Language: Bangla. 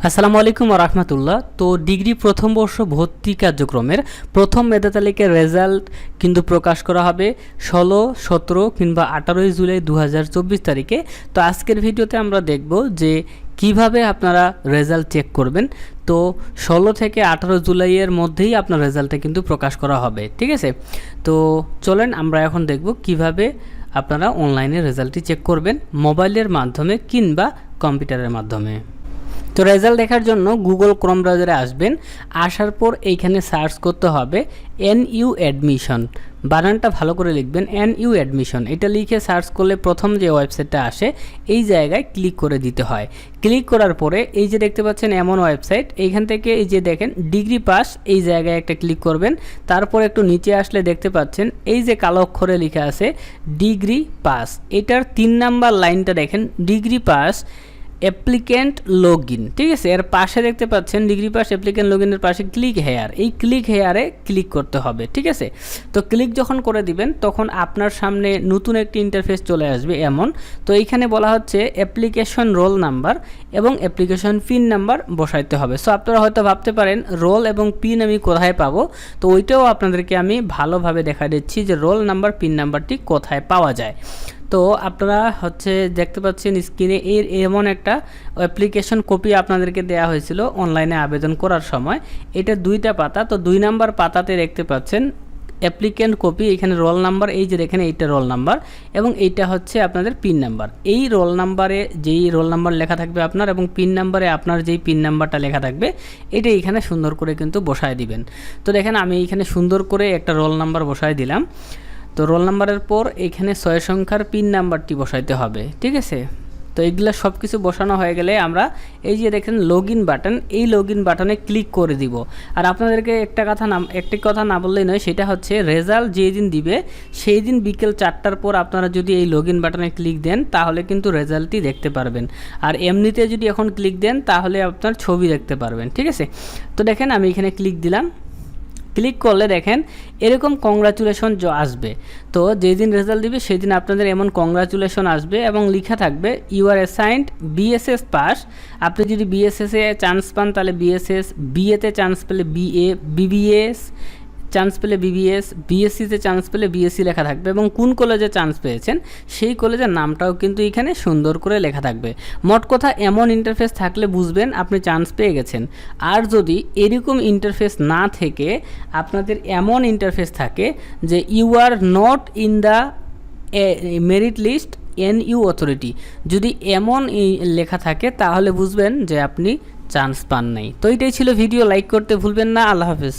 আসসালামু আলাইকুম ওয়া রাহমাতুল্লাহ। তো ডিগ্রি প্রথম বর্ষ ভর্তি কার্যক্রমের প্রথম মেধা তালিকার রেজাল্ট কিন্তু প্রকাশ করা হবে 16, 17 কিংবা 18 জুলাই 2024 তারিখে। তো আজকের ভিডিওতে আমরা দেখব যে কিভাবে আপনারা রেজাল্ট চেক করবেন। তো 16 থেকে 18 জুলাইয়ের মধ্যেই আপনার রেজাল্টটা কিন্তু প্রকাশ করা হবে, ঠিক আছে। তো চলেন আমরা এখন দেখব কিভাবে আপনারা অনলাইনে রেজাল্টটি চেক করবেন, মোবাইলের মাধ্যমে কিংবা কম্পিউটারের মাধ্যমে। তো রেজাল্ট দেখার জন্য গুগল ক্রোম ব্রাউজারে আসবেন। আসার পর এইখানে সার্চ করতে হবে NU অ্যাডমিশন, বানানটা ভালো করে লিখবেন NU অ্যাডমিশন। এটা লিখে সার্চ করলে প্রথম যে ওয়েবসাইটটা আসে এই জায়গায় ক্লিক করে দিতে হয়। ক্লিক করার পরে এই যে দেখতে পাচ্ছেন এমন ওয়েবসাইট, এইখান থেকে এই যে দেখেন ডিগ্রি পাস, এই জায়গায় একটা ক্লিক করবেন। তারপর একটু নিচে আসলে দেখতে পাচ্ছেন এই যে কালো অক্ষরে লেখা আছে ডিগ্রি পাস, এটার 3 নাম্বার লাইনটা দেখেন degree pass applicant log in, ঠিক আছে। এর পাশে দেখতে পাচ্ছেন ডিগ্রি পাস অ্যাপ্লিক্যান্ট লগ ইনের পাশে ক্লিক হেয়ার, এই ক্লিক হেয়ারে ক্লিক করতে হবে, ঠিক আছে। তো ক্লিক যখন করে দিবেন তখন আপনার সামনে নতুন একটি ইন্টারফেস চলে আসবে এমন। তো এইখানে বলা হচ্ছে অ্যাপ্লিকেশন রোল নাম্বার এবং অ্যাপ্লিকেশন পিন নাম্বার বসাইতে হবে। সো আপনারা হয়তো ভাবতে পারেন রোল এবং পিন আমি কোথায় পাবো, তো ওইটাও আপনাদেরকে আমি ভালোভাবে দেখা দিচ্ছি যে রোল নাম্বার পিন নাম্বারটি কোথায় পাওয়া যায়। তো আপনারা দেখতে পাচ্ছেন স্ক্রিনে এর এমন একটা অ্যাপ্লিকেশন কপি আপনাদেরকে দেওয়া হয়েছিল অনলাইনে আবেদন করার সময়। এটা 2টা পাতা, তো 2 নাম্বার পাতাতে দেখতে পাচ্ছেন অ্যাপ্লিক্যান্ট কপি, এখানে রোল নাম্বার, এই যে দেখেন এইটা রোল নাম্বার এবং এইটা হচ্ছে আপনাদের পিন নাম্বার। এই রোল নাম্বারে যেই রোল নাম্বার লেখা থাকবে আপনার এবং পিন নাম্বারে আপনার যেই পিন নাম্বারটা লেখা থাকবে এটা এখানে সুন্দর করে কিন্তু বসায় দিবেন। তো দেখেন আমি এখানে সুন্দর করে একটা রোল নাম্বার বসায় দিলাম। তো রোল নাম্বারের পর এখানে 6 সংখ্যার পিন নাম্বারটি বসাইতে হবে, ঠিক আছে। তো এইগুলা সব কিছু বসানো হয়ে গেলে আমরা এই যে দেখেন লগ ইন বাটন, এই লগ ইন বাটনে ক্লিক করে দিব। আর আপনাদেরকে একটি কথা না বললেই নয়, সেটা হচ্ছে রেজাল্ট যেই দিন দিবে সেই দিন বিকেল 4টার পর আপনারা যদি এই লগ ইন বাটনে ক্লিক দেন তাহলে কিন্তু রেজাল্টটি দেখতে পারবেন। আর এমনিতে যদি এখন ক্লিক দেন তাহলে আপনার ছবি দেখতে পারবেন, ঠিক আছে। তো দেখেন আমি এখানে ক্লিক দিলাম। ক্লিক করলে দেখেন এরকম কংগ্রাচুলেশন আসবে। তো যেদিন রেজাল্ট দিবে সেই দিন আপনাদের এমন কংগ্রাচুলেশন আসবে এবং লেখা থাকবে you are assigned BSS pass. আপনি যদি BSS এ চান্স পান তাহলে BSS, BA-তে চান্স পেলে BA, BBS চান্স পেলে BBS, BSc-তে চান্স পেলে BSc লেখা থাকবে এবং কোন কলেজে চান্স পেয়েছেন সেই কলেজের নামটাও কিন্তু এখানে সুন্দর করে লেখা থাকবে। মোট কথা এমন ইন্টারফেস থাকলে বুঝবেন আপনি চান্স পেয়ে গেছেন। আর যদি এরকম ইন্টারফেস না থেকে আপনাদের এমন ইন্টারফেস থাকে যে you are not in the merit list NU authority, যদি এমন লেখা থাকে তাহলে বুঝবেন যে আপনি চান্স পান নাই। তো এটাই ছিল ভিডিও, লাইক করতে ভুলবেন না। আল্লাহ হাফেজ।